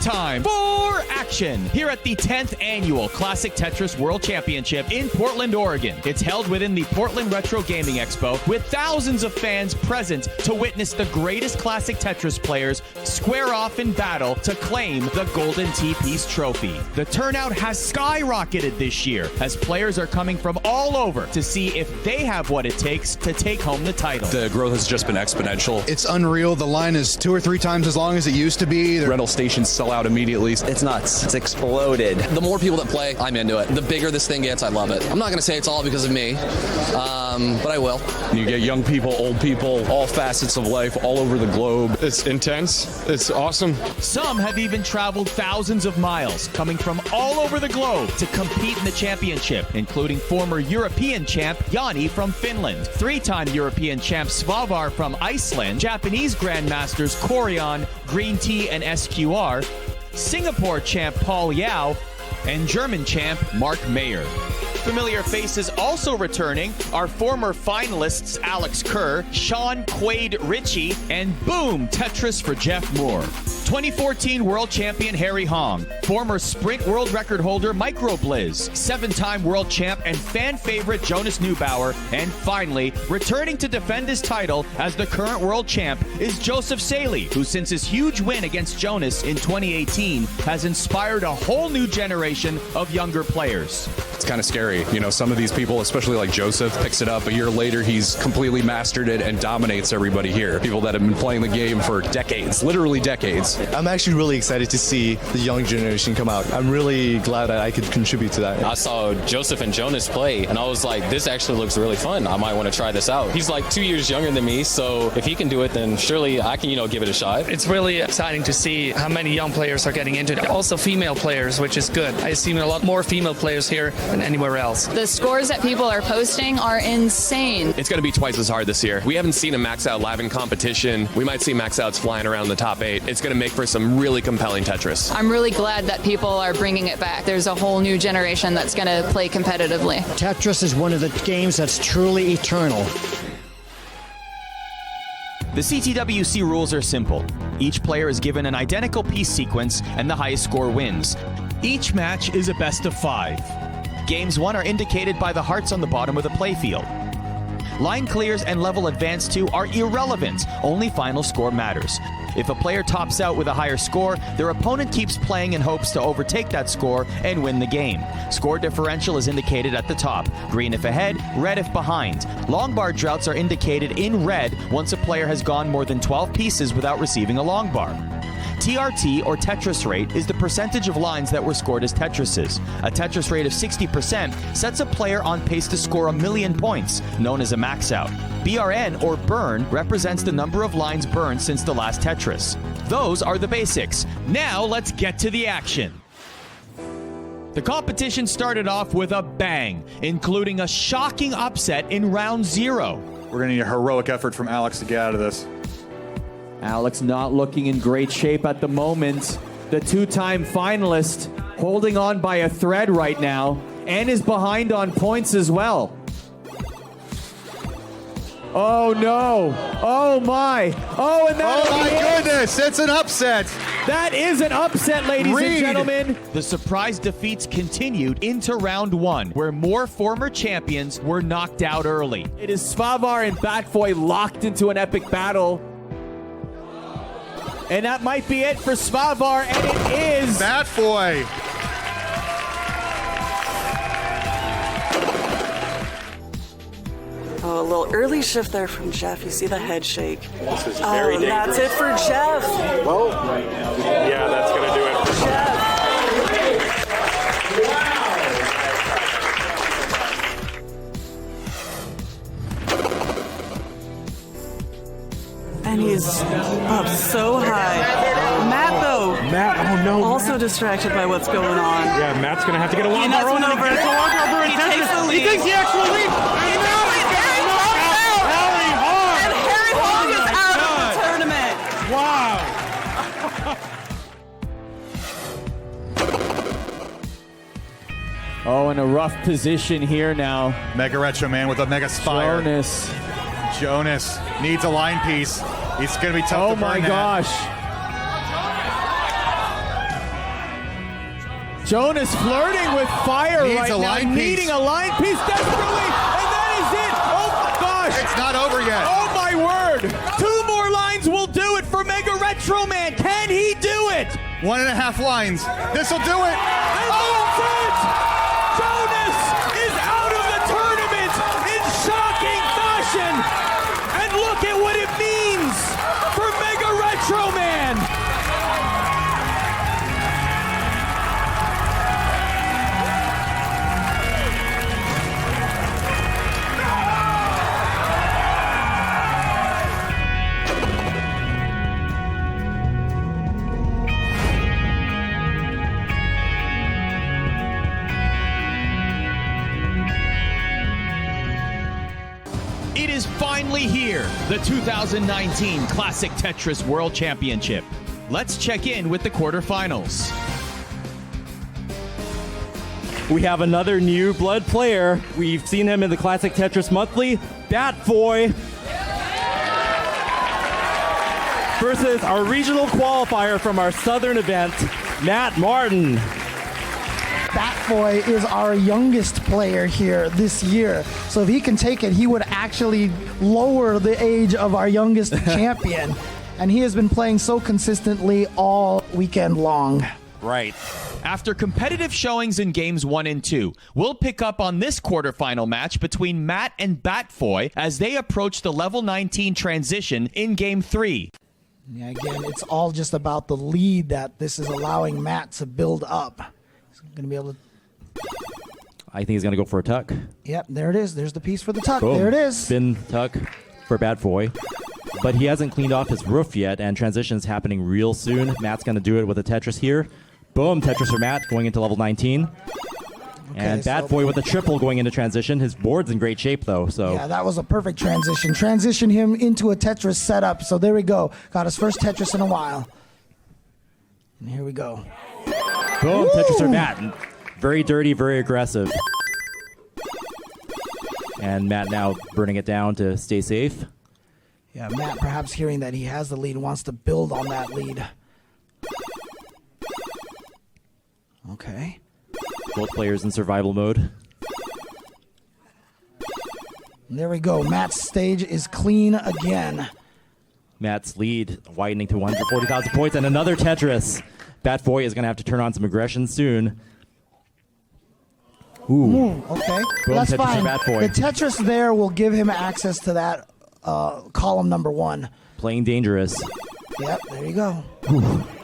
time for action here at the 10th Annual Classic Tetris World Championship in Portland, Oregon. It's held within the Portland Retro Gaming Expo with thousands of fans present to witness the greatest classic Tetris players square off in battle to claim the Golden T-Piece trophy. The turnout has skyrocketed this year as players are coming from all over to see if they have what it takes to take home the title. The growth has just been exponential. It's unreal. The line is 2 or 3 times as long as it used to be. The rental stations sell out immediately. It's nuts. It's exploded. The more people that play, I'm into it. The bigger this thing gets, I love it. I'm not going to say it's all because of me, but I will. You get young people, old people, all facets of life, all over the globe. It's intense. It's awesome. Some have even traveled thousands of miles, coming from all over the globe to compete in the championship, including former European champ Yanni from Finland, 3-time European champ Svavar from Iceland, Japanese grandmasters Corion, Green Tea, and SQR, Singapore champ Paul Yao, and German champ Mark Mayer. Familiar faces also returning are former finalists Alex Kerr, Sean Quaid Ritchie, and boom, Tetris for Jeff Moore. 2014 world champion Harry Hong, former sprint world record holder Microblizz, 7-time world champ and fan favorite Jonas Neubauer, and finally, returning to defend his title as the current world champ is Joseph Saley, who since his huge win against Jonas in 2018 has inspired a whole new generation of younger players. It's kind of scary. You know, some of these people, especially like Joseph, picks it up. A year later, he's completely mastered it and dominates everybody here. People that have been playing the game for decades, literally decades. I'm actually really excited to see the young generation come out. I'm really glad that I could contribute to that. I saw Joseph and Jonas play, and I was like, this actually looks really fun. I might want to try this out. He's like 2 years younger than me, so if he can do it, then surely I can, give it a shot. It's really exciting to see how many young players are getting into it. Also female players, which is good. I've seen a lot more female players here than anywhere else. The scores that people are posting are insane. It's going to be twice as hard this year. We haven't seen a max out live in competition. We might see max outs flying around the top 8. It's going to make for some really compelling Tetris. I'm really glad that people are bringing it back. There's a whole new generation that's going to play competitively. Tetris is one of the games that's truly eternal. The Ctwc rules are simple. Each player is given an identical piece sequence and the highest score wins. Each match is a best of 5. Games won are indicated by the hearts on the bottom of the playfield. Line clears and level advanced to are irrelevant. Only final score matters. If a player tops out with a higher score, their opponent keeps playing in hopes to overtake that score and win the game. Score differential is indicated at the top. Green if ahead, red if behind. Long bar droughts are indicated in red once a player has gone more than 12 pieces without receiving a long bar. TRT, or Tetris rate, is the percentage of lines that were scored as Tetrises. A Tetris rate of 60% sets a player on pace to score 1,000,000 points, known as a max out. BRN, or burn, represents the number of lines burned since the last Tetris. Those are the basics. Now let's get to the action. The competition started off with a bang, including a shocking upset in round 0. We're going to need a heroic effort from Alex to get out of this. Alex not looking in great shape at the moment. The 2-time finalist holding on by a thread right now and is behind on points as well. Oh no. Oh my. Oh, and that. Oh my goodness. It's an upset. That is an upset, ladies and gentlemen. The surprise defeats continued into round 1, where more former champions were knocked out early. It is Svavar and Batfoy locked into an epic battle. And that might be it for Svavar, and it is Batfoy. Oh, a little early shift there from Jeff. You see the head shake. This is very dangerous. That's it for Jeff. Well, yeah, that's going to do it for Jeff. And he's up so high. Matt, though. Matt, oh no. Also distracted by what's going on. Yeah, Matt's going to have to get a long bar over. He takes the lead. He takes the actual lead. And now he's getting knocked out. Harry Hong. And Harry Hong is out of the tournament. Wow. Oh, in a rough position here now. Mega Retro Man with a Mega Spire. Jonas needs a line piece. He's going to be tough to burn. Oh my gosh. Jonas flirting with fire Needs right a now, line piece. needing a line piece desperately, and that is it. Oh my gosh! It's not over yet. Oh my word! 2 more lines will do it for Mega Retro Man. Can he do it? 1.5 lines. This will do it. And that's it! Jonas is out of the tournament in shocking fashion. And look at what it means for Mega Retro Man. It is finally here, the 2019 Classic Tetris World Championship. Let's check in with the quarterfinals. We have another new blood player. We've seen him in the Classic Tetris Monthly, Batboy, versus our regional qualifier from our southern event, Matt Martin. Batboy is our youngest player here this year. So if he can take it, he would actually lower the age of our youngest champion. And he has been playing so consistently all weekend long. Right. After competitive showings in games 1 and 2, we'll pick up on this quarterfinal match between Matt and Batboy as they approach the level 19 transition in game 3. Yeah, again, it's all just about the lead that this is allowing Matt to build up. He's going to be able to... I think he's going to go for a tuck. Yep, there it is. There's the piece for the tuck. Boom. There it is. Spin tuck for Batboy. But he hasn't cleaned off his roof yet, and transition's happening real soon. Matt's going to do it with a Tetris here. Boom, Tetris for Matt going into level 19. And Batboy with a triple going into transition. His board's in great shape, though. So yeah, that was a perfect transition. Transition him into a Tetris setup. So there we go. Got his first Tetris in a while. And here we go. Boom, Woo! Tetris for Matt. Very dirty, very aggressive. And Matt now burning it down to stay safe. Yeah, Matt perhaps hearing that he has the lead wants to build on that lead. Okay. Both players in survival mode. There we go. Matt's stage is clean again. Matt's lead widening to 140,000 points, and another Tetris. Batboy is going to have to turn on some aggression soon. Ooh. Okay. Boom, That's Tetris for fine. Batboy. The Tetris there will give him access to that column number 1. Playing dangerous. Yep, there you go.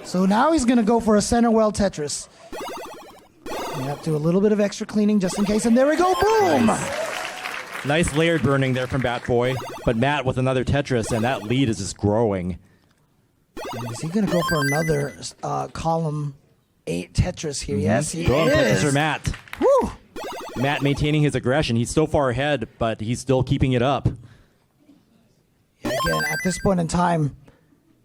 So now he's going to go for a center well Tetris. You have to do a little bit of extra cleaning just in case, and there we go. Boom! Nice layered burning there from Batboy. But Matt with another Tetris, and that lead is just growing. And is he going to go for another column 8 Tetris here? Yes, he Boom, is. Tetris for Matt. Woo! Matt maintaining his aggression. He's so far ahead, but he's still keeping it up. Yeah, again, at this point in time,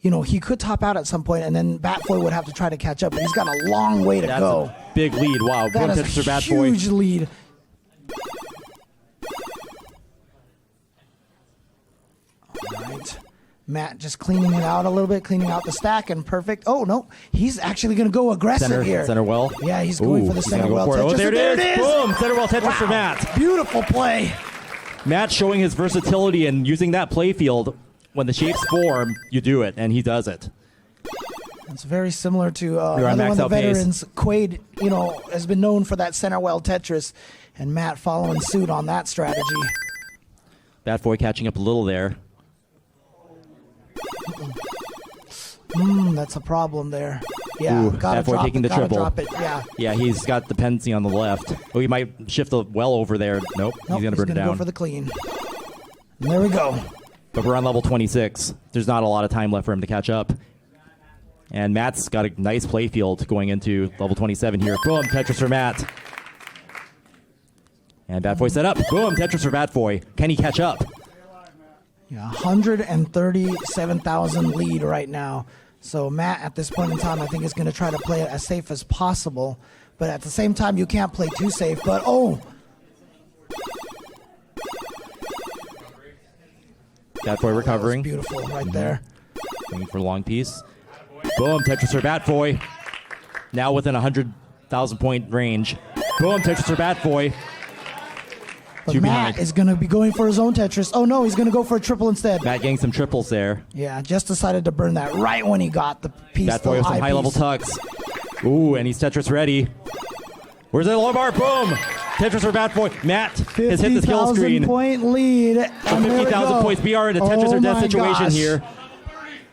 you know, he could top out at some point, and then Batboy would have to try to catch up, but he's got a long way to That's go. a big lead. Wow, That boom, is Tetris for a Batboy. huge lead. All right. Matt just cleaning it out a little bit, cleaning out the stack, and perfect. Oh, no. He's actually going to go aggressive here. Center well. Yeah, he's going for the he's center gonna well go for it. Tetris. Oh, there it is. Boom, center well Tetris for Wow. Matt. Beautiful play. Matt showing his versatility and using that play field. When the shapes form, you do it, and he does it. It's very similar to You're on another one of the max out pace. veterans. Quaid, you know, has been known for that center well Tetris, and Matt following suit on that strategy. Batboy catching up a little there. That's a problem there. Yeah, Ooh, gotta Batboy drop taking it, the gotta triple. drop it. Yeah. Yeah, he's got dependency on the left. Oh, he might shift the well over there. Nope, he's going to burn it gonna down. go for the clean. And there we go. But we're on level 26. There's not a lot of time left for him to catch up. And Matt's got a nice play field going into level 27 here. Boom, Tetris for Matt. And Batboy set up. Boom, Tetris for Batboy. Can he catch up? Yeah, 137,000 lead right now. So Matt, at this point in time, I think is going to try to play it as safe as possible. But at the same time, you can't play too safe. But, oh. Batboy recovering. Beautiful right there. Looking for a long piece. Boom, Tetris for Batboy. Now within 100 1,000-point range. Boom, Tetris for Bat Boy. But Matt is going to be going for his own Tetris. Oh, no, he's going to go for a triple instead. Matt getting some triples there. Yeah, just decided to burn that right when he got the piece. Bat Boy with some high-level tucks. Ooh, and he's Tetris ready. Where's the low bar? Boom! Tetris for Bat Boy. Matt has hit the kill screen. 50,000-point lead. So 50,000 points. BR in a Tetris or death situation here.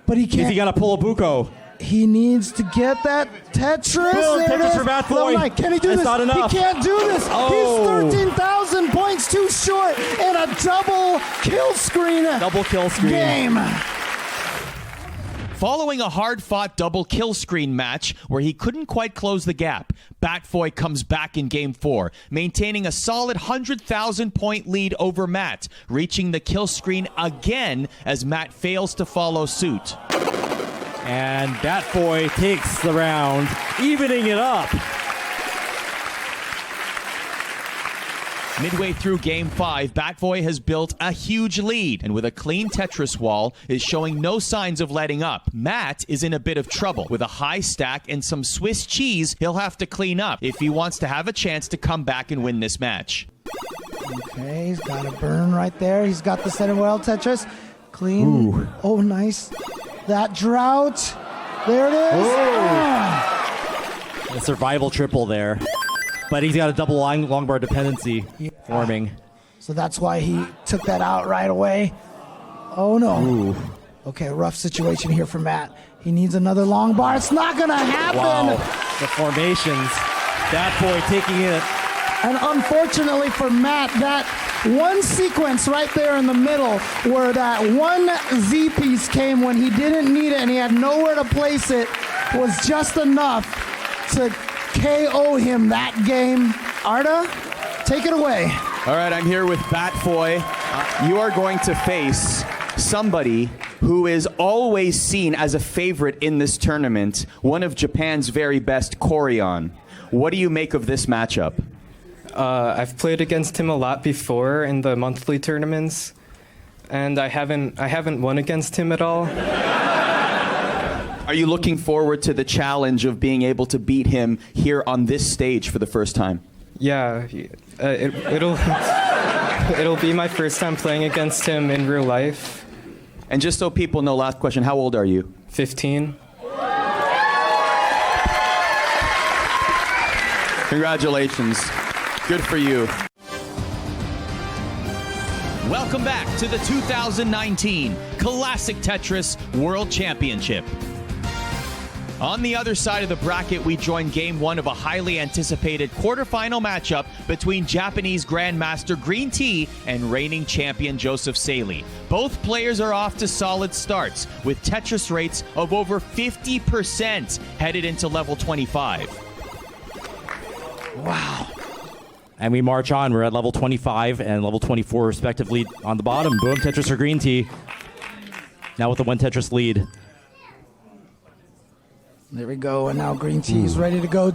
But he can't. Is he got to pull a Buko? He needs to get that Tetris. Boom, Tetris for Bat Boy. Can he do That's this? not enough. He can't do this. Oh. He's 13,000 points too short and a double kill screen. Double kill screen. Game. Following a hard-fought double kill screen match where he couldn't quite close the gap, Batfoy comes back in Game 4, maintaining a solid 100,000-point lead over Matt, reaching the kill screen again as Matt fails to follow suit. And Batboy takes the round, evening it up. Midway through Game 5, Batboy has built a huge lead, and with a clean Tetris wall, is showing no signs of letting up. Matt is in a bit of trouble. With a high stack and some Swiss cheese, he'll have to clean up if he wants to have a chance to come back and win this match. Okay, he's got a burn right there. He's got the center well Tetris. Clean. Ooh. Oh, nice. That drought. There it is. A survival triple there. But he's got a double long bar dependency forming. So that's why he took that out right away. Oh, no. Ooh. Okay, rough situation here for Matt. He needs another long bar. It's not going to happen. Wow. The formations. Batboy taking it. And unfortunately for Matt, that one sequence right there in the middle where that one Z piece came when he didn't need it and he had nowhere to place it was just enough to KO him that game. Arda, take it away. All right, I'm here with Batboy. You are going to face somebody who is always seen as a favorite in this tournament, one of Japan's very best, Corion. What do you make of this matchup? I've played against him a lot before in the monthly tournaments, and I haven't won against him at all. Are you looking forward to the challenge of being able to beat him here on this stage for the first time? Yeah, it'll be my first time playing against him in real life. And just so people know, last question, how old are you? 15. Congratulations. Good for you. Welcome back to the 2019 Classic Tetris World Championship. On the other side of the bracket, we join Game 1 of a highly anticipated quarterfinal matchup between Japanese Grandmaster Green Tea and reigning champion Joseph Saley. Both players are off to solid starts, with Tetris rates of over 50% headed into level 25. Wow. And we march on. We're at level 25 and level 24, respectively, on the bottom. Boom, Tetris for Green Tea. Now with the one Tetris lead. There we go, and now Green Tea is ready to go.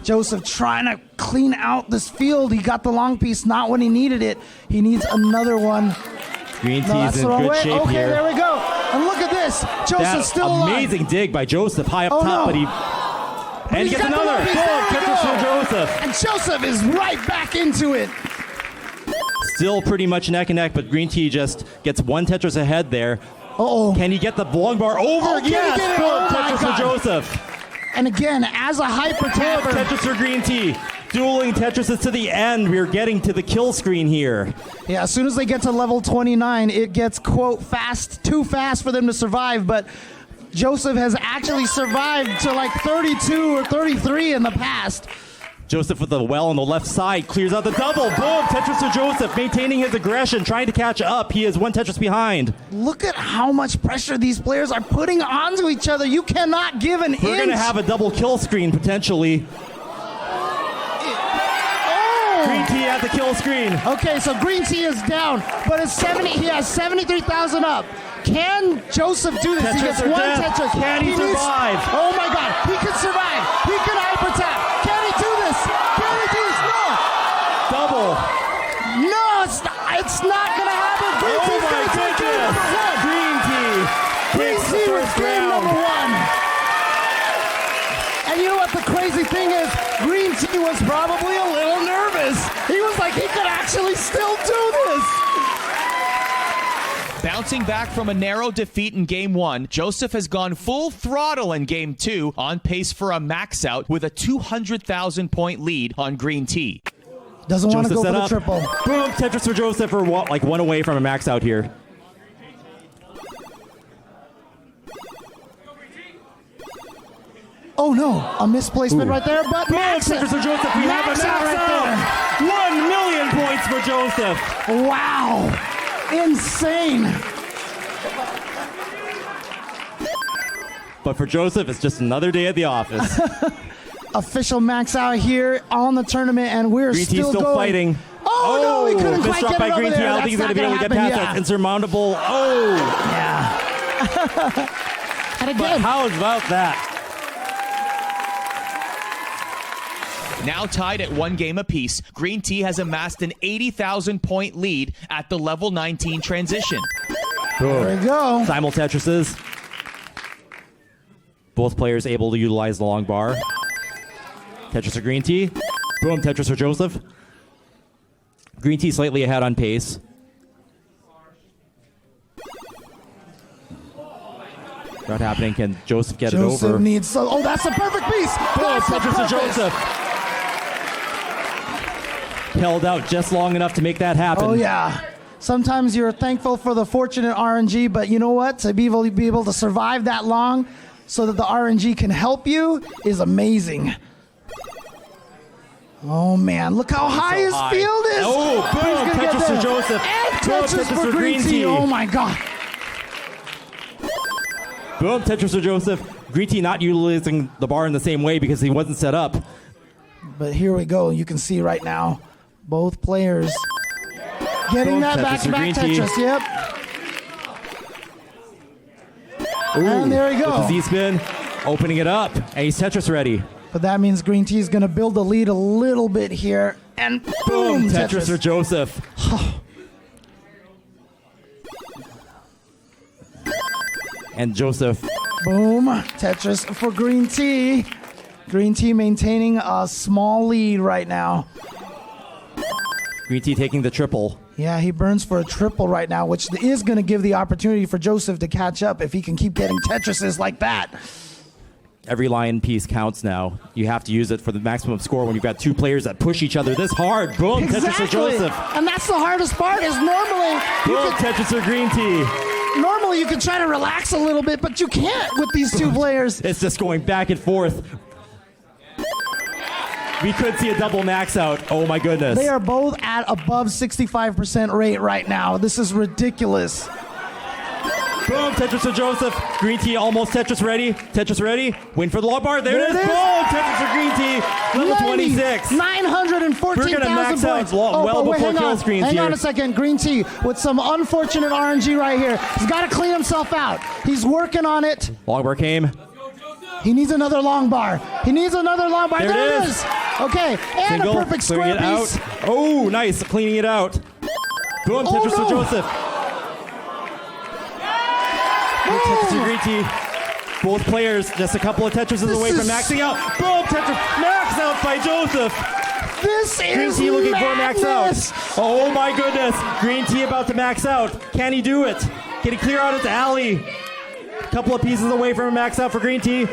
Joseph trying to clean out this field. He got the long piece, not when he needed it. He needs another one. Green Tea's in good shape okay, here. There we go. And look at this. Joseph's still alive. Amazing dig by Joseph, high up top, but he... And he gets another. Boom, Tetris for Joseph. And Joseph is right back into it. Still pretty much neck and neck, but Green Tea just gets one Tetris ahead there. Uh-oh. Can he get the long bar over? Oh, yes! Oh Tetris for Joseph. And again, as a hyper tapper. Tetris for Green Tea. Dueling Tetrises to the end. We're getting to the kill screen here. Yeah, as soon as they get to level 29, it gets, quote, too fast for them to survive, but Joseph has actually survived to like 32 or 33 in the past. Joseph with the well on the left side clears out the double. Boom! Tetris for Joseph, maintaining his aggression, trying to catch up. He is one Tetris behind. Look at how much pressure these players are putting onto each other. You cannot give an inch. We're going to have a double kill screen, potentially. Green Tea at the kill screen. Okay, so Green Tea is down, but it's 70. He has 73,000 up. Can Joseph do this? Tetris He gets or one death. Tetris. Can he survive? Oh my God, he can survive. He can hyper tap. Can he do this? Can he do this? No. Double. No, it's not gonna happen. Green Tea's gonna take game number one. Green Tea. Green Tea with game number one. And And you know what the crazy thing is? Green Tea was probably a little nervous. He was like, he could actually still do this. Bouncing back from a narrow defeat in Game 1, Joseph has gone full throttle in Game 2, on pace for a max out with a 200,000-point lead on Green Tea. Doesn't want to Joseph go for set the up. triple. Boom, Tetris for Joseph for like one away from a max out here. Oh no, a misplacement right there, but Boom, max Tetris for Joseph. We have a max out right there. 1 million points for Joseph. Wow. Insane. But for Joseph, it's just another day at the office. Official max out here on the tournament, and we're Green Tea's still still going. fighting. Oh, no, he couldn't quite misdrop get by it over Green Tea. there. I don't think he's going to be able to get past that. Insurmountable. Oh. Yeah. And again. But how about that? Now tied at 1 game apiece, Green Tea has amassed an 80,000-point lead at the level 19 transition. There we go. Simul Tetrises. Both players able to utilize the long bar. Tetris for Green Tea. Boom, Tetris for Joseph. Green Tea slightly ahead on pace. Not happening. Can Joseph get it over? Joseph needs some. Oh, that's a perfect piece. Boom, That's Tetris for Joseph. Held out just long enough to make that happen. Oh, yeah. Sometimes you're thankful for the fortunate RNG, but you know what? To be able to survive that long so that the RNG can help you is amazing. Oh, man. Look how high his field is. Oh, boom. Tetris for Joseph. And Tetris for Green Tea. Oh, my God. Boom, Tetris for Joseph. Green Tea not utilizing the bar in the same way because he wasn't set up. But here we go. You can see right now both players getting that back-to-back Tetris. Yep. Ooh, and there we go. With the Z-spin, opening it up, and he's Tetris ready. But that means Green Tea is going to build the lead a little bit here. And boom, Tetris for Joseph. And Joseph. Boom, Tetris for Green Tea. Green Tea maintaining a small lead right now. Green Tea taking the triple. Yeah, he burns for a triple right now, which is going to give the opportunity for Joseph to catch up if he can keep getting Tetrises like that. Every lion piece counts now. You have to use it for the maximum score when you've got two players that push each other this hard. Boom, Tetris for Joseph. And that's the hardest part is normally... Boom, Tetris for Green Tea. Normally you can try to relax a little bit, but you can't with these two players. It's just going back and forth. We could see a double max out. Oh my goodness. They are both at above 65% rate right now. This is ridiculous. Boom, Tetris for Joseph. Green Tea almost Tetris ready. Tetris ready. Win for the long bar. There it is. Boom, Tetris for Green Tea. Level 26. 914,000 We're going to max points. out well before kill screens Hang here. on a second. Green Tea with some unfortunate RNG right here. He's got to clean himself out. He's working on it. Long bar came. He needs another long bar. He needs another long bar. There it is. Okay, and Single, a perfect square clearing it piece. out. Oh, nice. Cleaning it out. Boom, Oh, Tetris no. for Joseph. Tetris for Green Tea. Both players just a couple of Tetrises away from maxing out. Boom, Tetris. Max out by Joseph. This Green is Tea looking for a max madness. out. Oh my goodness. Green Tea about to max out. Can he do it? Can he clear out his alley? A couple of pieces away from a max out for Green Tea.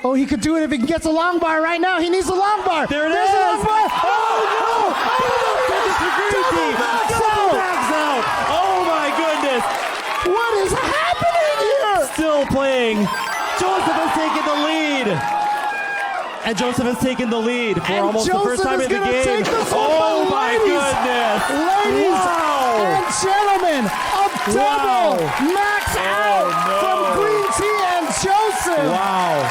Oh, he could do it if he gets a long bar right now. He needs a long bar. There it There's is. a long bar. Oh, no. Tetris for Green Tea. Double max out. Oh my goodness. What is happening here? Still playing. Joseph has taken the lead. And Joseph has taken the lead for And almost Joseph the first time is in the gonna game. take this one, Oh but my goodness. Ladies Wow. and gentlemen, a double max out from Green Tea and Joseph. Wow.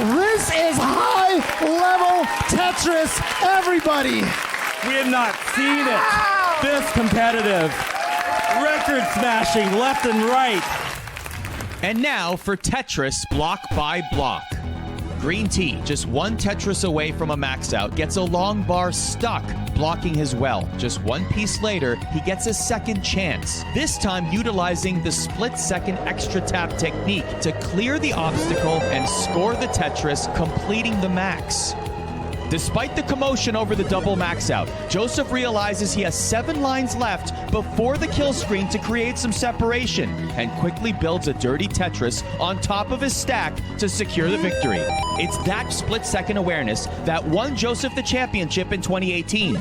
This is high-level Tetris, everybody. We have not seen it this competitive. Record smashing left and right. And now for Tetris block by block. Green T, just one Tetris away from a max out, gets a long bar stuck, blocking his well. Just one piece later, he gets a second chance, this time utilizing the split-second extra tap technique to clear the obstacle and score the Tetris, completing the max. Despite the commotion over the double max out, Joseph realizes he has 7 lines left before the kill screen to create some separation, and quickly builds a dirty Tetris on top of his stack to secure the victory. It's that split-second awareness that won Joseph the championship in 2018.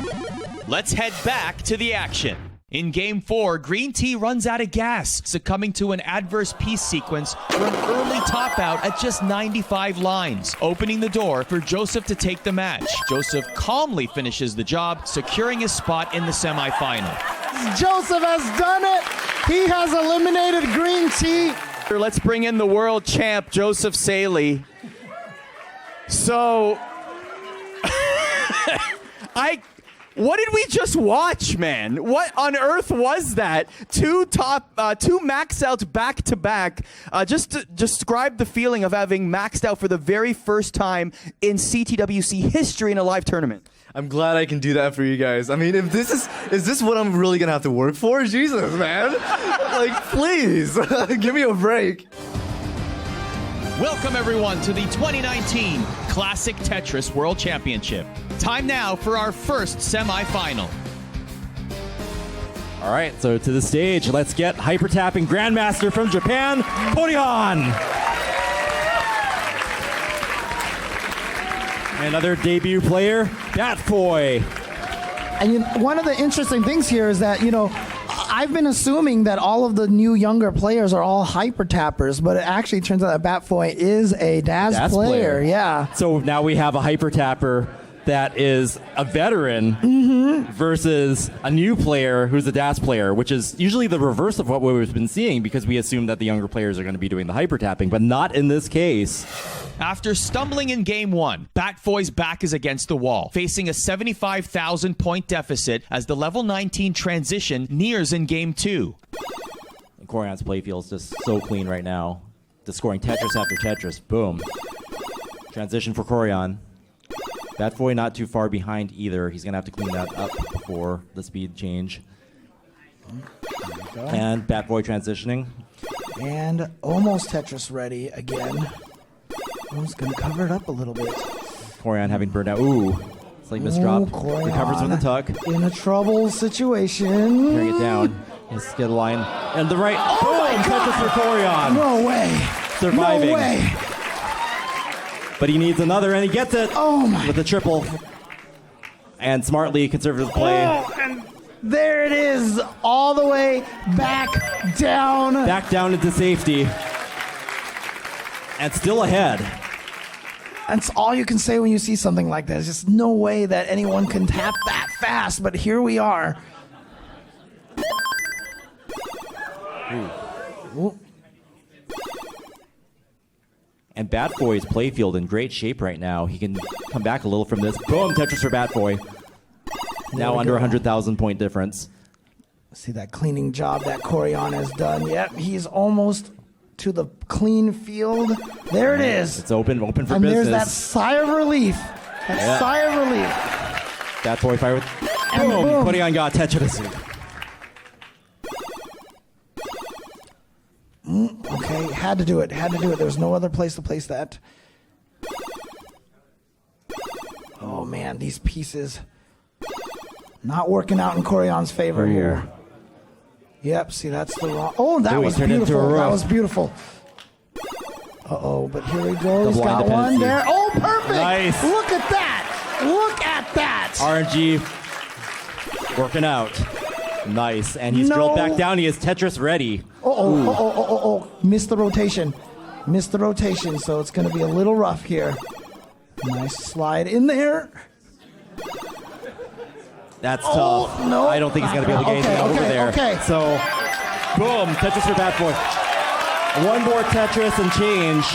Let's head back to the action. In Game 4, Green T runs out of gas, succumbing to an adverse piece sequence for an early top out at just 95 lines, opening the door for Joseph to take the match. Joseph calmly finishes the job, securing his spot in the semifinal. Joseph has done it. He has eliminated Green T. Let's bring in the world champ, Joseph Saley. So, what did we just watch, man? What on earth was that? Two max outs back to back. Just to describe the feeling of having maxed out for the very first time in Ctwc history in a live tournament. I'm glad I can do that for you guys. I mean, if this is this what I'm really gonna have to work for? Jesus, man. Like, please, give me a break. Welcome, everyone, to the 2019 Classic Tetris World Championship. Time now for our first semifinal. All right, so to the stage, let's get hyper-tapping Grandmaster from Japan, Korian. Another debut player, Batboy. And one of the interesting things here is that, I've been assuming that all of the new younger players are all hyper tappers, but it actually turns out that Batboy is a DAS player. Yeah. So now we have a hyper tapper that is a veteran versus a new player who's a DAS player, which is usually the reverse of what we've been seeing because we assume that the younger players are going to be doing the hyper tapping, but not in this case. After stumbling in Game 1, Batboy's back is against the wall, facing a 75,000 point deficit as the level 19 transition nears in Game 2. And Korian's playfield is just so clean right now. Just scoring Tetris after Tetris. Boom. Transition for Korian. Batboy not too far behind either. He's going to have to clean that up before the speed change. And Batboy transitioning. And almost Tetris ready again. I'm just going to cover it up a little bit. Korian having burned out. Ooh. Slight misdrop. Recovers with a tuck. In a trouble situation. Tearing it down. Let's get a line. And the right. Oh, boom! Tetris for Korian. No way. Surviving. No way. But he needs another, and he gets it with a triple. And smartly, conservative play. Oh, and there it is, all the way back down. Back down into safety. And still ahead. That's all you can say when you see something like that. There's just no way that anyone can tap that fast, but here we are. Ooh. And Batboy's playfield in great shape right now. He can come back a little from this. Boom, Tetris for Batboy. Now under 100,000 point difference. See that cleaning job that Korian has done. Yep, he's almost to the clean field. There it is. It's open for business. And there's that sigh of relief. Sigh of relief. Batboy fire with... Boom! Korian got Tetris. Okay, had to do it. There was no other place to place that. Oh man, these pieces not working out in Korian's favor here. Yep, see that's the wrong. Oh, that was beautiful. That was beautiful. Uh-oh, but here we go. He's got one there. Oh, perfect! Nice. Look at that! Look at that! RNG working out. Nice, and he's drilled back down. He is Tetris ready. Missed the rotation. So it's going to be a little rough here. Nice slide in there. That's tough. No. I don't think he's going to be able to get anything over there. Okay. So, boom, Tetris for Batboy. One more Tetris and change.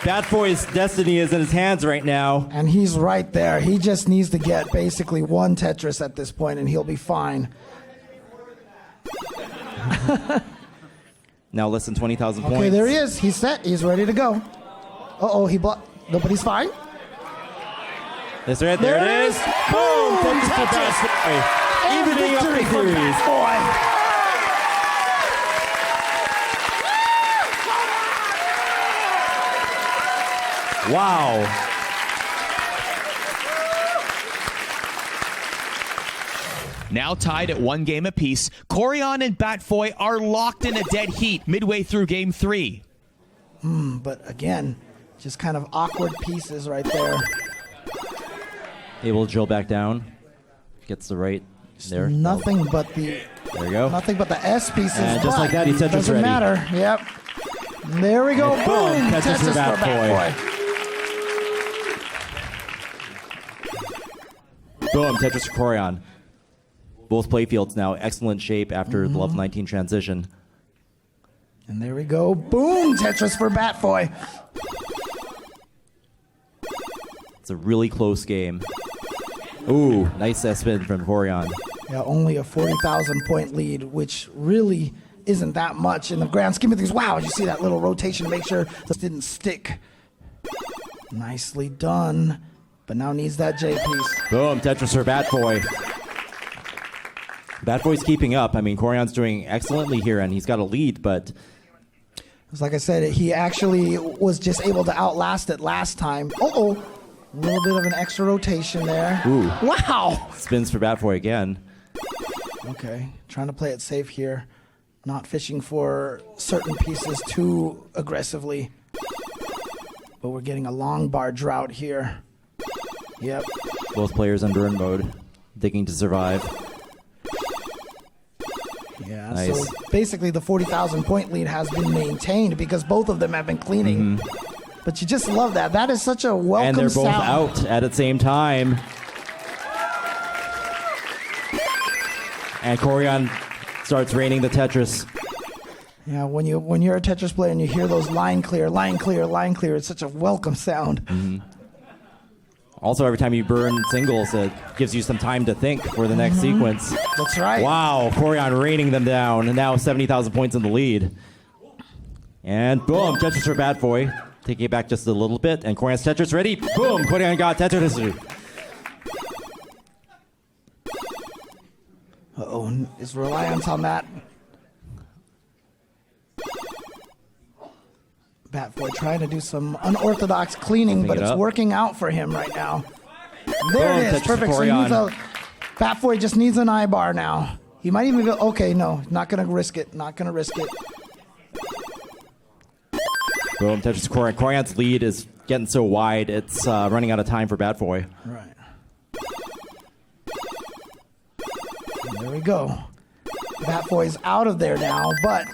Batboy's destiny is in his hands right now. And he's right there. He just needs to get basically one Tetris at this point, and he'll be fine. Now less than 20,000 points. Okay, there he is. He's set. He's ready to go. Uh-oh, he blocked. Nobody's fine. That's right. There it is. Boom! Tetris for Bad Boy. Evening up the series. Wow. Now tied at 1 game apiece, Corian and Batfoy are locked in a dead heat midway through game 3. But again, just kind of awkward pieces right there. Able to drill back down. Gets the right there. Nothing but the. There you go. Nothing but the S pieces. And just like that, he Tetris doesn't ready. matter. Yep. There we go. And Boom. Tetris for Batfoy. Boom, Tetris for Corian. Both playfields now excellent shape after the level 19 transition. And there we go. Boom, Tetris for Batfoy. It's a really close game. Ooh, nice S-spin from Corian. Yeah, only a 40,000 point lead, which really isn't that much in the grand scheme of things. Wow, did you see that little rotation to make sure this didn't stick? Nicely done. But now needs that J piece. Boom, Tetris for Batfoy. Batfoy's keeping up. I mean, Corian's doing excellently here, and he's got a lead, but... It's like I said, he actually was just able to outlast it last time. Uh-oh. A little bit of an extra rotation there. Ooh. Wow. Spins for Batfoy again. Okay. Trying to play it safe here. Not fishing for certain pieces too aggressively. But we're getting a long bar drought here. Yep. Both players under in mode, digging to survive. Yeah, nice. So basically the 40,000 point lead has been maintained because both of them have been cleaning. But you just love that. That is such a welcome And they're both sound. out at the same time. And Corian starts raining the Tetris. Yeah, when you're a Tetris player and you hear those line clear, line clear, line clear, it's such a welcome sound. Also, every time you burn singles, it gives you some time to think for the next sequence. That's right. Wow, Corian raining them down, and now 70,000 points in the lead. And boom, Tetris for Batfoy. Taking it back just a little bit, and Corian's Tetris ready. Boom, Corian got Tetris. Uh-oh, is reliance on that. Batfoy trying to do some unorthodox cleaning, but it's working out for him right now. There it is, perfect. So he needs Batfoy just needs an eye bar now. He might even go, okay, no, not going to risk it, not going to risk it. Boom, Tetris Corian. Corian's lead is getting so wide, it's running out of time for Batfoy. Right. And there we go. Batfoy's out of there now, but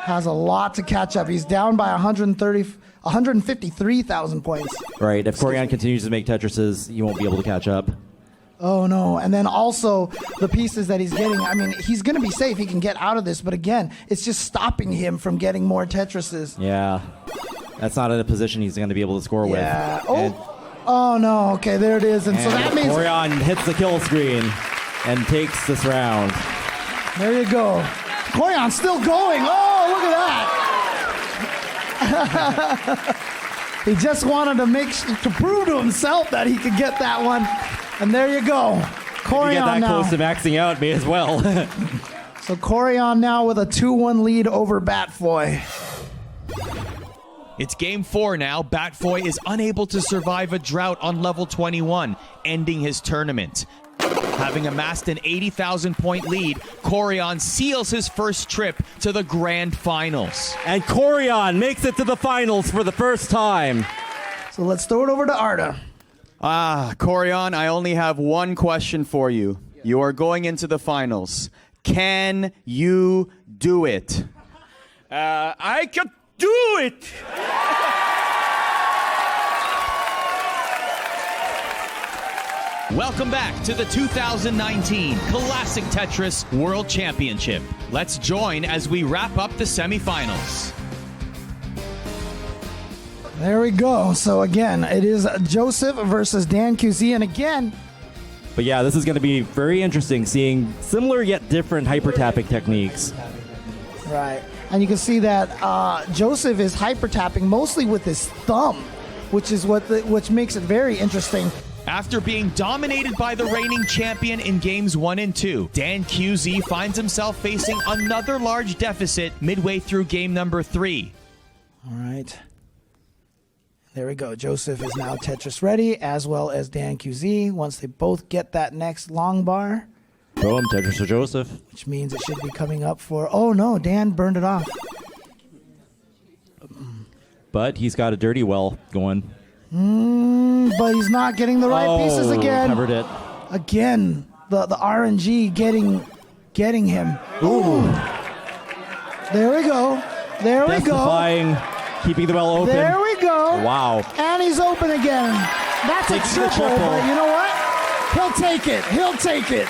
has a lot to catch up. He's down by 153,000 points. Right, if Corian continues to make Tetrises, he won't be able to catch up. Oh, no. And then also the pieces that he's getting, I mean, he's going to be safe. He can get out of this. But again, it's just stopping him from getting more Tetrises. Yeah, that's not in a position he's going to be able to score with. Yeah. Oh, no. Okay, there it is. And so that means... Corian hits the kill screen and takes this round. There you go. Corian's still going. Oh, look at that. He just wanted to prove to himself that he could get that one. And there you go. Corian if you get that now. close to maxing out, may as well. So Corian now with a 2-1 lead over Batfoy. It's game 4 now. Batfoy is unable to survive a drought on level 21, ending his tournament. Having amassed an 80,000 point lead, Corian seals his first trip to the grand finals. And Corian makes it to the finals for the first time. So let's throw it over to Arda. Corian, I only have one question for you. You are going into the finals. Can you do it? I can do it! Welcome back to the 2019 Classic Tetris World Championship. Let's join as we wrap up the semifinals. There we go. So again, it is Joseph versus Dan QC. And again... But yeah, this is going to be very interesting, seeing similar yet different hyper-tapping techniques. Right. And you can see that Joseph is hyper tapping mostly with his thumb, which is which makes it very interesting. After being dominated by the reigning champion in games 1 and 2, Dan QZ finds himself facing another large deficit midway through game number 3. All right. There we go. Joseph is now Tetris ready, as well as Dan QZ. Once they both get that next long bar. Boom, Tetris for Joseph. Which means it should be coming up for... Oh, no, Dan burned it off. But he's got a dirty well going. But he's not getting the right pieces again. Covered it. Again, the RNG getting him. Ooh. There we go. There we go. Keeping the well open. There we go. Wow. And he's open again. That's a triple, but you know what? He'll take it. He'll take it.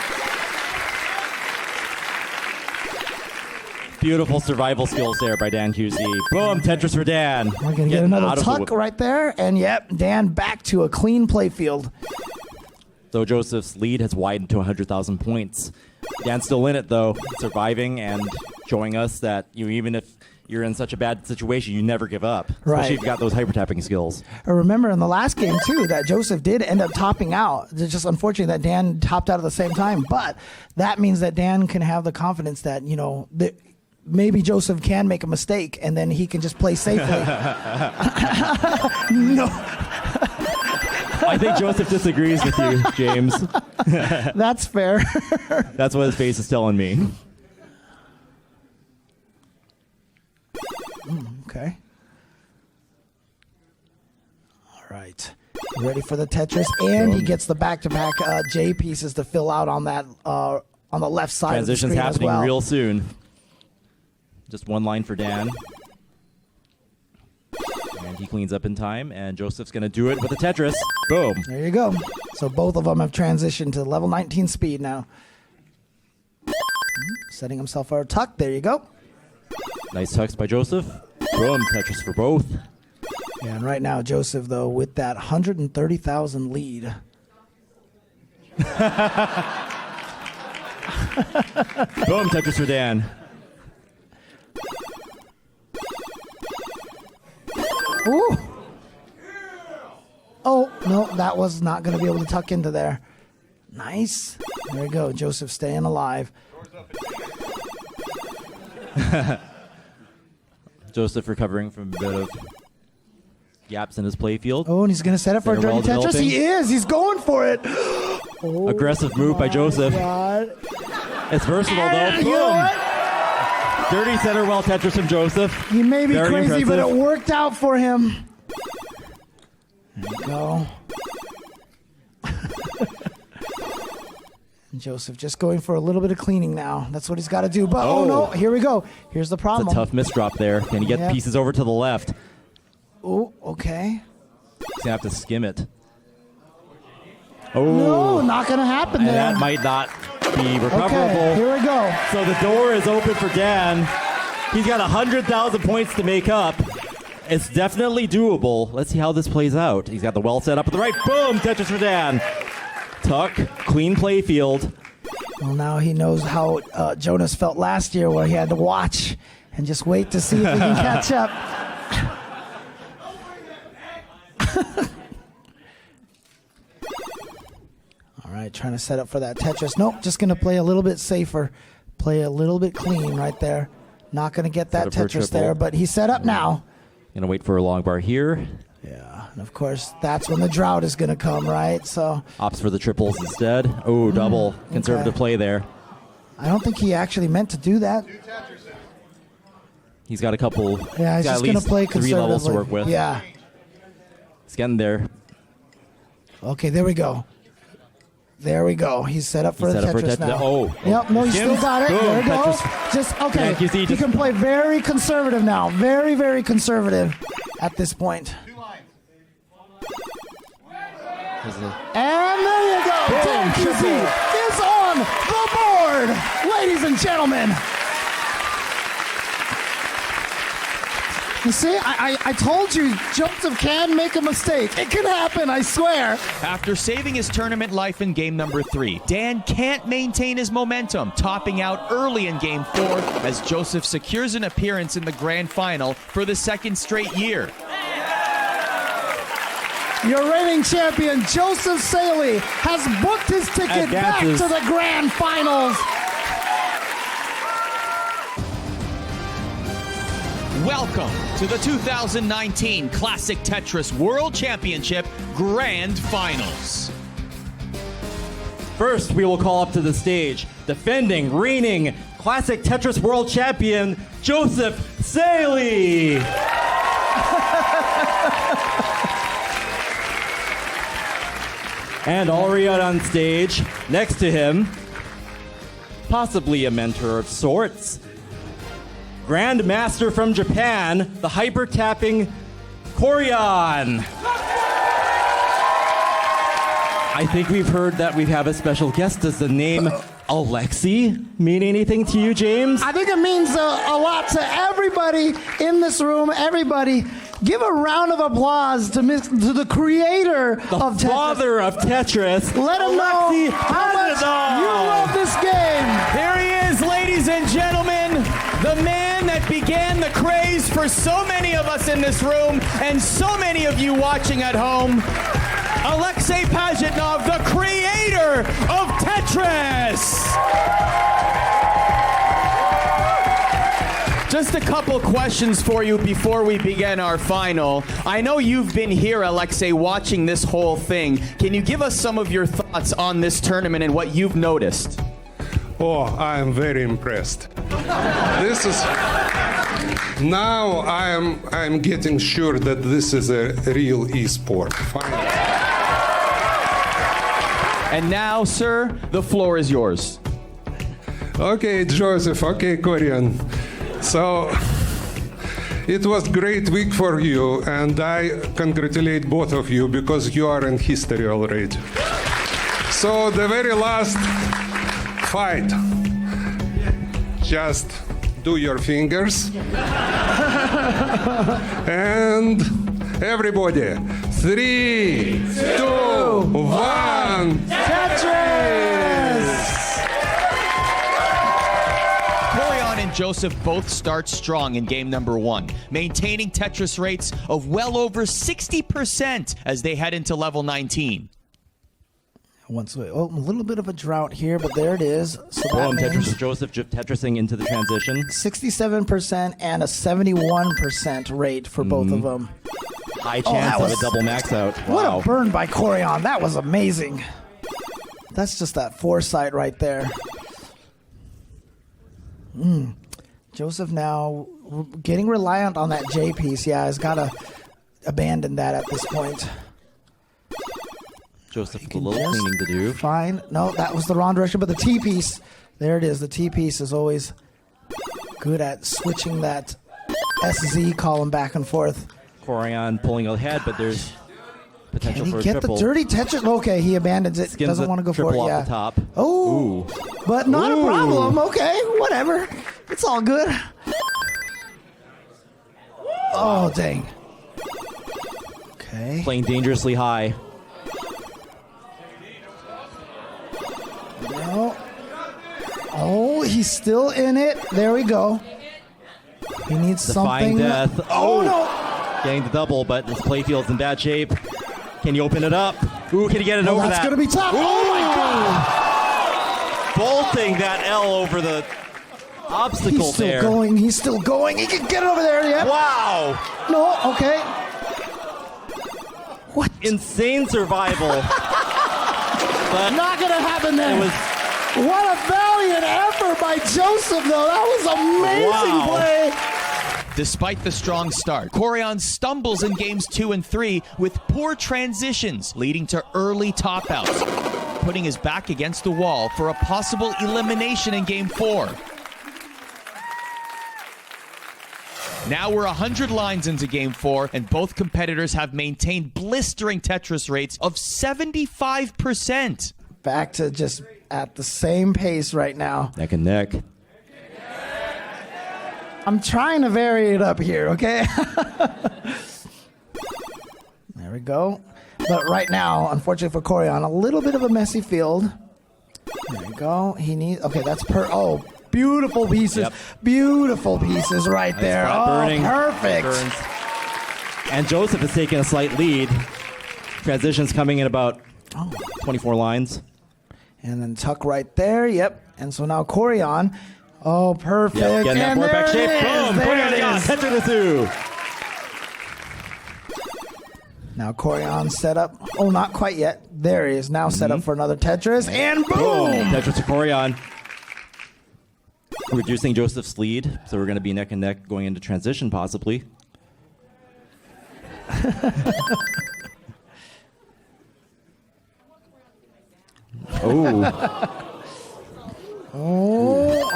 Beautiful survival skills there by Dan QZ. Boom, Tetris for Dan. We're going to get another tuck right there. And yep, Dan back to a clean playfield. So Joseph's lead has widened to 100,000 points. Dan's still in it, though, surviving and showing us that even if you're in such a bad situation, you never give up. Right. Especially if you've got those hyper-tapping skills. I remember in the last game, too, that Joseph did end up topping out. It's just unfortunate that Dan topped out at the same time. But that means that Dan can have the confidence that, maybe Joseph can make a mistake and then he can just play safely. No. I think Joseph disagrees with you, James. That's fair. That's what his face is telling me. Okay. All right. Ready for the Tetris, and he gets the back-to-back J pieces to fill out on that on the left side. Transition's of the screen happening as well. real soon. Just one line for Dan. And he cleans up in time, and Joseph's going to do it with a Tetris. Boom. There you go. So both of them have transitioned to level 19 speed now. Setting himself for a tuck. There you go. Nice tucks by Joseph. Boom, Tetris for both. Yeah, and right now, Joseph, though, with that 130,000 lead. Boom, Tetris for Dan. Ooh. Oh, no, that was not going to be able to tuck into there. Nice. There we go. Joseph staying alive. Joseph recovering from a bit of gaps in his playfield. Oh, and he's going to set up for a dirty Tetris. He is. He's going for it. Oh, aggressive move by Joseph. God. It's versatile, though. Boom. You know what? Dirty center well Tetris from Joseph. He may be Very crazy, impressive. but it worked out for him. There you go. Joseph just going for a little bit of cleaning now. That's what he's got to do. But, oh, no, here we go. Here's the problem. It's a tough misdrop there. Can he get pieces over to the left? Oh, okay. He's going to have to skim it. Oh. No, not going to happen And there. that might not be recoverable. Okay, here we go. So the door is open for Dan. He's got 100,000 points to make up. It's definitely doable. Let's see how this plays out. He's got the well set up at the right. Boom, Tetris for Dan. Tuck, clean play field. Well, now he knows how Jonas felt last year where he had to watch and just wait to see if he can catch up. All right, trying to set up for that Tetris. Nope, just going to play a little bit safer. Play a little bit clean right there. Not going to get that Tetris there, but he's set up now. Going to wait for a long bar here. Yeah, and of course, that's when the drought is going to come, right? So Opts for the triples instead. Oh, double. Conservative play there. I don't think he actually meant to do that. He's got a couple. Yeah, he's just going to play 3 levels to conservatively. work with. Yeah. He's getting there. Okay, there we go. There we go. He's set up for the Tetris now. Oh. Yep, no, he still got it. Boom, There we go. Tetris. Just, okay, Yeah, he can play very conservative now. Very, very conservative at this point. And there you go. Dan QZ is on the board, ladies and gentlemen. You see, I told you, Joseph can make a mistake. It can happen, I swear. After saving his tournament life in game number 3, Dan can't maintain his momentum, topping out early in game 4 as Joseph secures an appearance in the grand final for the second straight year. Your reigning champion, Joseph Saley, has booked his ticket back to the grand finals. Welcome to the 2019 Classic Tetris World Championship Grand Finals. First, we will call up to the stage defending, reigning Classic Tetris World Champion, Joseph Saley. And already out on stage, next to him, possibly a mentor of sorts, Grandmaster from Japan, the hyper-tapping Corian. I think we've heard that we have a special guest. Does the name Alexei mean anything to you, James? I think it means a lot to everybody in this room. Everybody, give a round of applause to the creator of Tetris. The father of Tetris. Let him know how much you love this game. Here he is, ladies and gentlemen, the man that began the craze for so many of us in this room and so many of you watching at home, Alexei Pajitnov, the creator of Tetris. Just a couple questions for you before we begin our final. I know you've been here, Alexei, watching this whole thing. Can you give us some of your thoughts on this tournament and what you've noticed? Oh, I am very impressed. This is now I am getting sure that this is a real esport. Finally. And now, sir, the floor is yours. Okay, Joseph. Okay, Corian. So it was a great week for you, and I congratulate both of you because you are in history already. So the very last fight, just do your fingers. And everybody, 3, 2, 1, Tetris! And Joseph both start strong in game number 1, maintaining Tetris rates of well over 60% as they head into level 19. A little bit of a drought here, but there it is. So that means Joseph Tetrising into the transition. 67% and a 71% rate for both of them. High chance of a double max out. Wow. What a burn by Corian. That was amazing. That's just that foresight right there. Joseph now getting reliant on that J piece. Yeah, has got to abandon that at this point. Joseph with a little cleaning to do. Fine. No, that was the wrong direction, but the T piece, there it is. The T piece is always good at switching that SZ column back and forth. Corian pulling ahead, but there's potential for a triple. Can he get the dirty Tetris? Okay, he abandons it. Skins doesn't want to go for it. Triple Yeah. off the top. Oh, but not a problem. Okay, whatever. It's all good. Oh, dang. Okay. Playing dangerously high. No. Oh, he's still in it. There we go. He needs Defying something. death. Oh, no. Getting the double, but his playfield's in bad shape. Can you open it up? Ooh, can he get it over That's that? going to be tough. Oh, my God. Bolting that L over the obstacle He's still there. going. He's still going. He can get it over there. Yeah. Wow. No. Okay. What? Insane survival. But not going to happen there. It was. What a valiant effort by Joseph, though. That was amazing play. Despite the strong start, Corian stumbles in games 2 and 3 with poor transitions, leading to early top-outs, putting his back against the wall for a possible elimination in game 4. Now we're 100 lines into game 4, and both competitors have maintained blistering Tetris rates of 75%. Back to just at the same pace right now. Neck and neck. I'm trying to vary it up here, okay? There we go. But right now, unfortunately for Corian, a little bit of a messy field. There we go. He needs. Okay, that's oh, beautiful pieces. Yep. Beautiful pieces right Nice there. flat burning. Perfect. Burns. And Joseph is taking a slight lead. Transitions coming in about 24 lines. And then tuck right there. Yep. And so now Corian. Oh, perfect. Yep, getting that and board back there shape. it is. Boom. There it Corian is. Ctwc. Now Corian set up. Oh, not quite yet. There he is. Now set up for another Tetris. And boom! Tetris to Corian. Reducing Joseph's lead. So we're going to be neck and neck going into transition possibly. Oh.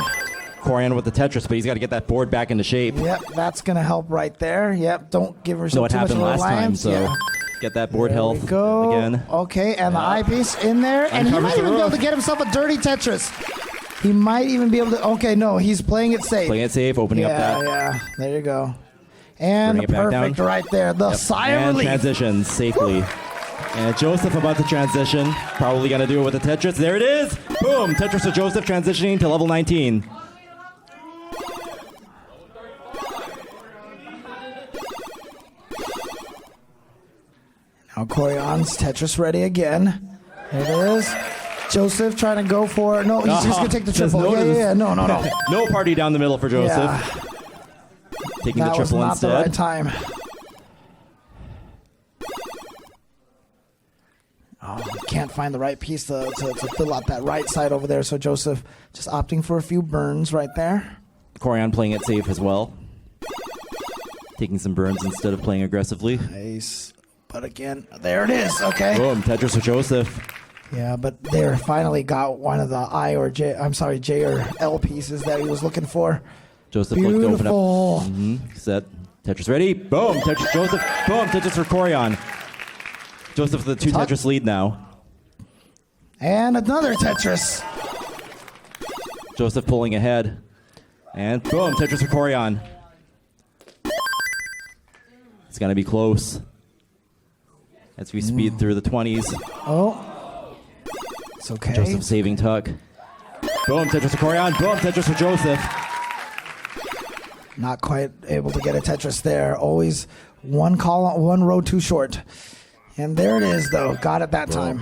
Corian with the Tetris, but he's got to get that board back into shape. Yep, that's going to help right there. Yep, don't give Know yourself what too much of happened a last time, reliance. so Yeah. get that board There health we go. again. Okay, and the eyepiece in there. And he Uncovers might the even be able roof. to get himself a dirty Tetris. He might even be able to. Okay, no, he's playing it safe. Playing it safe, opening up that. Yeah, there you go. And Bring it back perfect down. right there. The sigh of And relief. transitions safely. And Joseph about to transition. Probably going to do it with the Tetris. There it is. Boom. Tetris to Joseph transitioning to level 19. Now Corian's Tetris ready again. There it is. Joseph trying to go for. No, he's just going to take the Says triple. no to this. Yeah. No. No party down the middle for Joseph. Yeah. Taking That the was triple not instead. the right time. Oh, can't find the right piece to fill out that right side over there. So Joseph just opting for a few burns right there. Corian playing it safe as well. Taking some burns instead of playing aggressively. Nice. But again, there it is. Okay. Boom. Tetris with Joseph. Yeah, but there finally got one of the J or L pieces that he was looking for. Joseph looked to open Beautiful. up. Set. Tetris ready. Boom. Tetris Joseph. Boom. Tetris for Corian. Joseph with the 2 Tuck. Tetris lead now. And another Tetris. Joseph pulling ahead. And boom. Tetris for Corian. It's going to be close. As we speed through the 20s. Oh. It's okay. Joseph saving tuck. Boom. Tetris for Corian. Boom. Tetris for Joseph. Not quite able to get a Tetris there. Always one row too short. And there it is, though. Got it that time.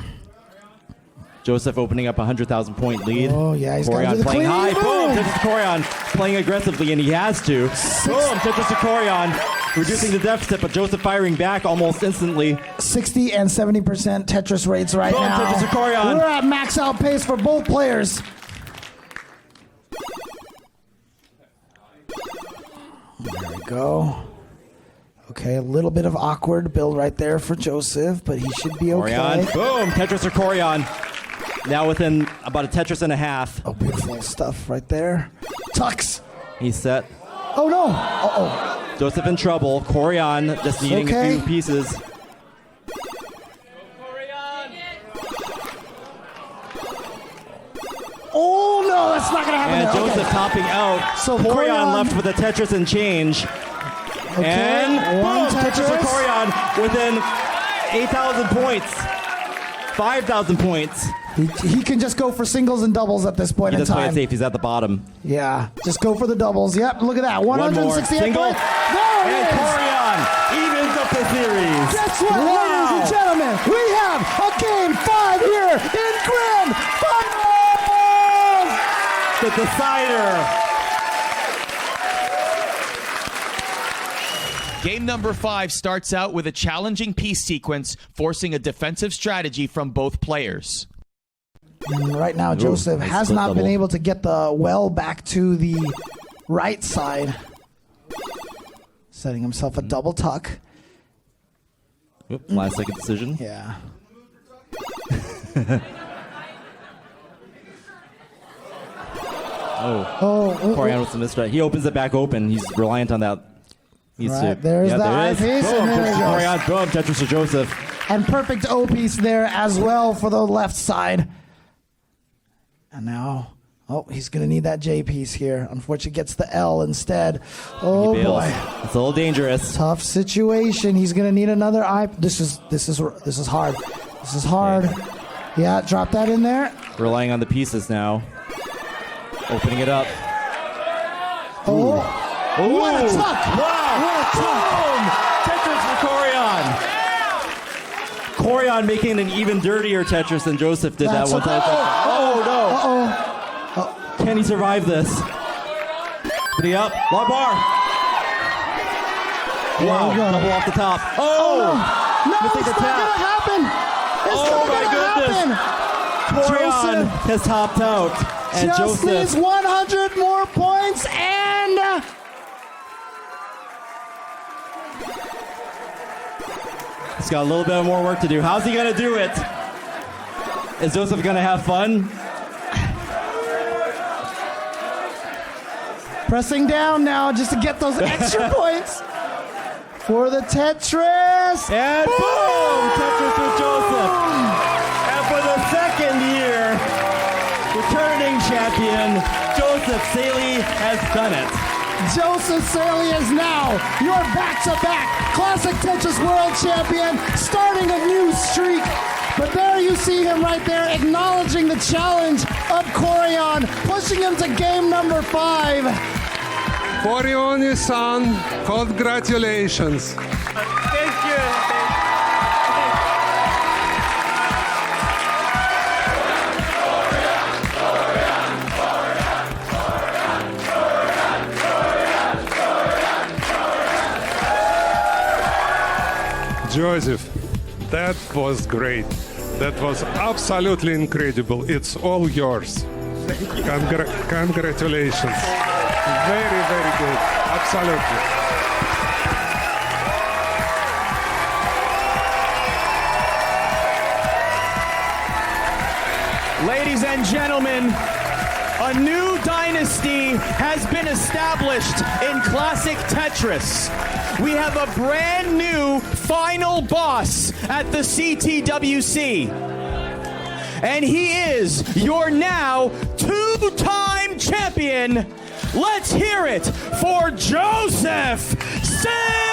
Joseph opening up a 100,000 point lead. Oh, yeah. He's got to do Corian the playing clean. high. Boom. Boom. Tetris to Corian. Playing aggressively, and he has to. Boom. Tetris to Corian. Reducing the deficit, but Joseph firing back almost instantly. 60 and 70% Tetris rates right Boom. now. Tetris to Corian. We're at max out pace for both players. There we go. Okay, a little bit of awkward build right there for Joseph, but he should be okay. Corian. Boom. Tetris to Corian. Now within about a Tetris and a half. Oh, beautiful stuff right there. Tucks. He's set. Oh, no. Uh-oh. Joseph in trouble. Corian just needing okay. a few pieces. Oh, no, that's not going to happen. And there. Joseph Okay. topping out. So Corian Corian- left with a Tetris and change. Okay, And one boom, Tetris for Tetris. Corian within 8,000 points. 5,000 points. He can just go for singles and doubles at this point He in does play it time. safe. He's at the bottom. Yeah, just go for the doubles. Yep, look at that. One more. 168 Single. points. There it And is. Corian evens up the series. Guess what, Wow. ladies and gentlemen? We have a game 5 here in Grand Finals. The decider. Game number 5 starts out with a challenging piece sequence, forcing a defensive strategy from both players. And right now, Joseph nice has split not been double. able to get the well back to the right side. Setting himself a double tuck. Oop, last second decision. Yeah. Oh, Corian with some misstep. He opens it back open. He's reliant on that. Right, there's the there it eyepiece, is. Boom, and there Tetris it to goes. Corian. Boom, Tetris to Joseph. And perfect O piece there as well for the left side. And now Oh, he's going to need that J piece here. Unfortunately, gets the L instead. Oh, boy. It's a little dangerous. Tough situation. He's going to need another I. This is hard. This is hard. Yeah, drop that in there. Relying on the pieces now. Opening it up. Oh. What a tuck. Wow. What a Tetris for Corian. Corian making an even dirtier Tetris than Joseph did that one time. Oh, no. Uh-oh. Can he survive this? Putting up. Long bar. Wow. Double off the top. Oh! No, it's not going to happen. It's not going to happen. Corian has topped out. And just Joseph needs 100 more points and... he's got a little bit more work to do. How's he going to do it? Is Joseph going to have fun? Pressing down now just to get those extra points for the Tetris. And boom! Tetris with Joseph. And for the second year, returning champion, Joseph Saley has done it. Joseph Saley is now your back-to-back Classic Tetris World Champion, starting a new streak. But there you see him right there, acknowledging the challenge of Corian, pushing him to game number 5. Corian-san, congratulations. Thank you. Joseph, that was great. That was absolutely incredible. It's all yours. Congratulations. Very, very good. Absolutely. Ladies and gentlemen, a new dynasty has been established in Classic Tetris. We have a brand new final boss at the CTWC. And he is your now two-time champion. Let's hear it for Joseph Saley!